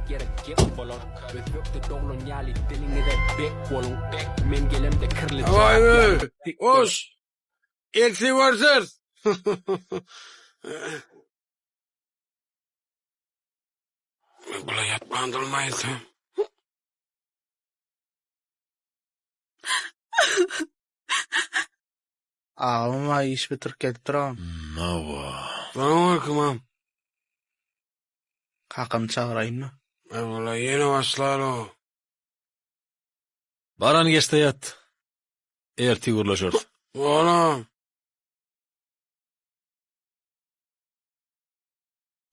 gerek gep bolor. Özbekde doglan ýaly diliniňe bek bolun. Men gelemde kirli Vay jogap. be. Oş. Eksi varsız. Bula yatmandılmayısın. Ama iş bitirip gelip duram. Nava. Selamünaleyküm am. Kakam çağırayım mı? Bula yeni başlar o. Baran geçte yat. Erti gurlaşır. Oğlum.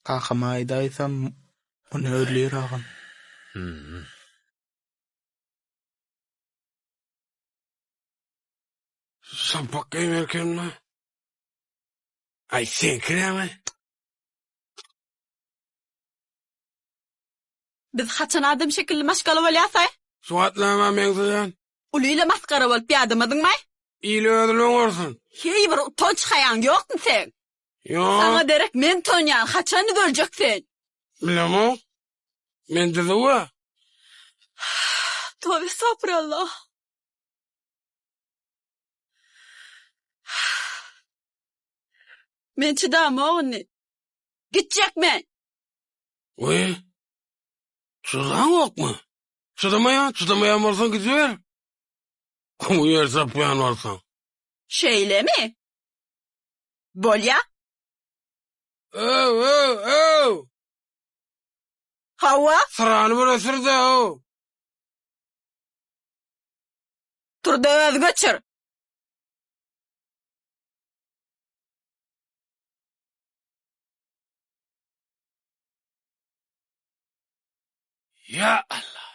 Kakama aydaysam onu öldürür ağam. Sampak giymerken mi? Ay sen kireme. Biz haçan adam şekilli maşgala bolýasy. Suatlama mengziyan. Ulyla maskara bolup ýadamadyňmy? İyili ödülün olsun. Hey bir toç hayan ýokmy sen? Yok. Sana derek men tonýan haçan göreceksin? Bilmem. Men dedi o. Tövbe sabrallah. Men çydama onu. Gitjek men. Oy. Çıdan yok mu? Çıdamayan varsan gidiver. Bu yer saplayan varsan. Şeýle mi? Bolýa? Oh. Hawa? Sıranı böyle sırdı o. Turda öz göçür. Ya Allah.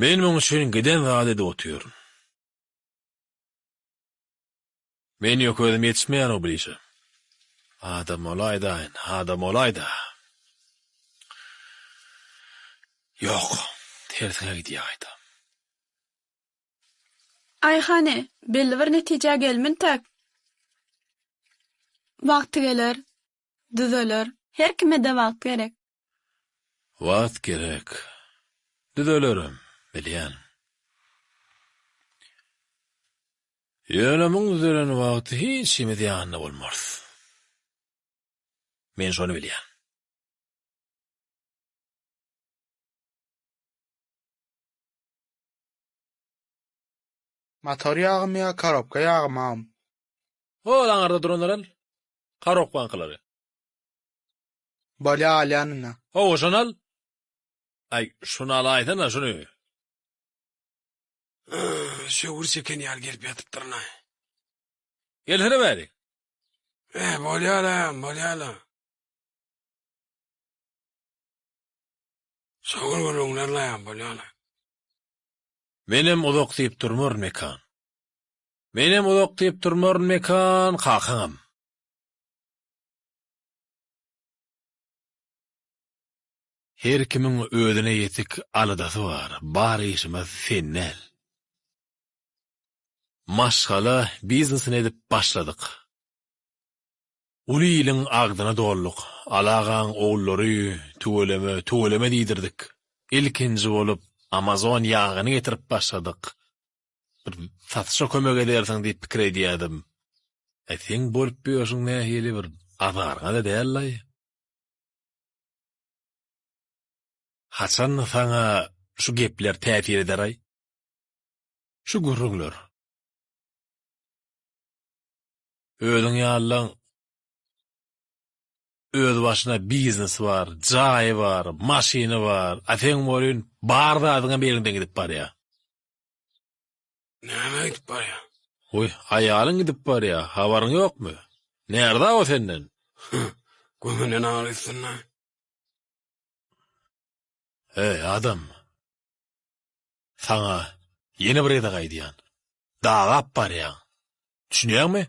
Men muňa şeň giden wagtda otuýarym. Men ýok özüm ýetişmeýän o bilýse. Adam olayda. Ýok, tersine gidýär. Ayhane, belli bir netije gelmin tak. Wagty geler, düzeler. Her kime de wagt gerek. Wagt gerek. Düzelerim, bilýän. Ýönemin düzelen wagty hiç kimi diýanna bolmaz. Men şonu bilýän. Motor yağım ya karabka yağım ağam. Olan arda duranlar karok banklary. Bolya alyanına. O şonal. Ay şunu alaydın şunu. Şu urseken yer gelip yatıp durna. Gelhere bäri. Bolyala. Soğur gurunlarla ya bolyala. Menem uzak diýip durmar mekan. Kakam. Her kimin özüne yetik aladasy bar. Bar işimiz sennel. Maşgala biznesini edip başladyk. Uly ýylyň agdyna dolluk. Alagan oğullary tuweleme diýdirdik. İlkinji bolup Amazon ýagyny getirip başladyk. Bir satışa kömek edersiň diýip pikir edýärdim. Sen bolup ýöşüň nähili bir adarga da dällaý. Haçan saňa şu gepler täsir ederay? Şu gurrunlar. Özüň ýalyň öz başına biznes var, jaý var, maşyny var. Ateň bolýan barda adyňa berinden gidip barýar. Näme gidip barýar? Oy, hayalyň gidip barýar. Habaryň ýokmy? Nerede o senden? Gömünen ağrıysın lan. Hey adam. Sana yeni bir eda gaýdýan. Dağap barýan. Düşünýärmi?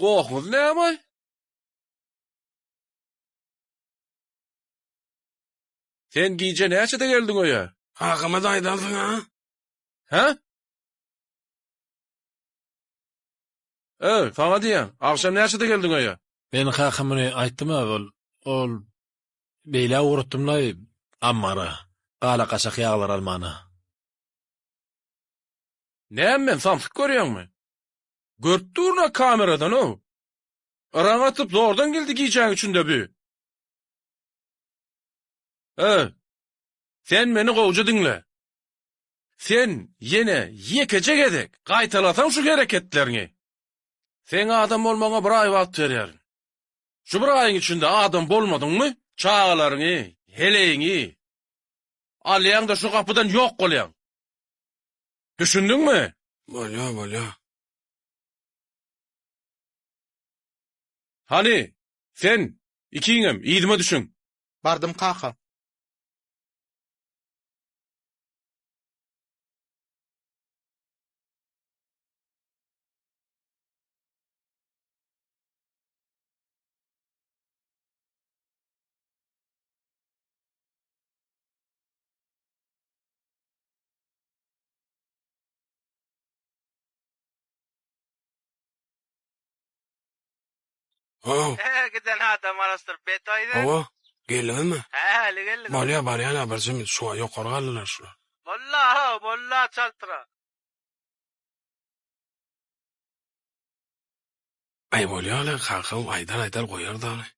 Gohmuz näme? Sen giýje näçede geldin oýa? Hakyma daýdansın ha? Ha? Sana diýen, akşam näçede geldin öýe? Ben hakamyny aýtdym ol beýle ugrutdymla ammara gala gaçak ýaglar almana. Näme men samsyk görýärmi? Görüp durna kameradan o. Araň atyp zordan geldi giýjäň üçin de bu. Sen meni gowja diňle. Sen yine yekece gedek gaýtalatan şu hereketlerini. Sen adam bolmaňa bir aý wagt berýärin. Şu bir aýyň içinde adam bolmadyňmy? Çağalaryňy, heleňi alýaň da şu kapıdan ýok bolýaň. Düşündiňmi? Bolýa. Hani sen ikiňem ýydyma düşün. Bardım kaka. Giden adam arastırıp betoydu. Ova, geldimi? Geldi. Bolýa, birsem şu ýokary galdylar şular. Bolla çaltıra. Ay bolýa, kakam aýdar goýar da.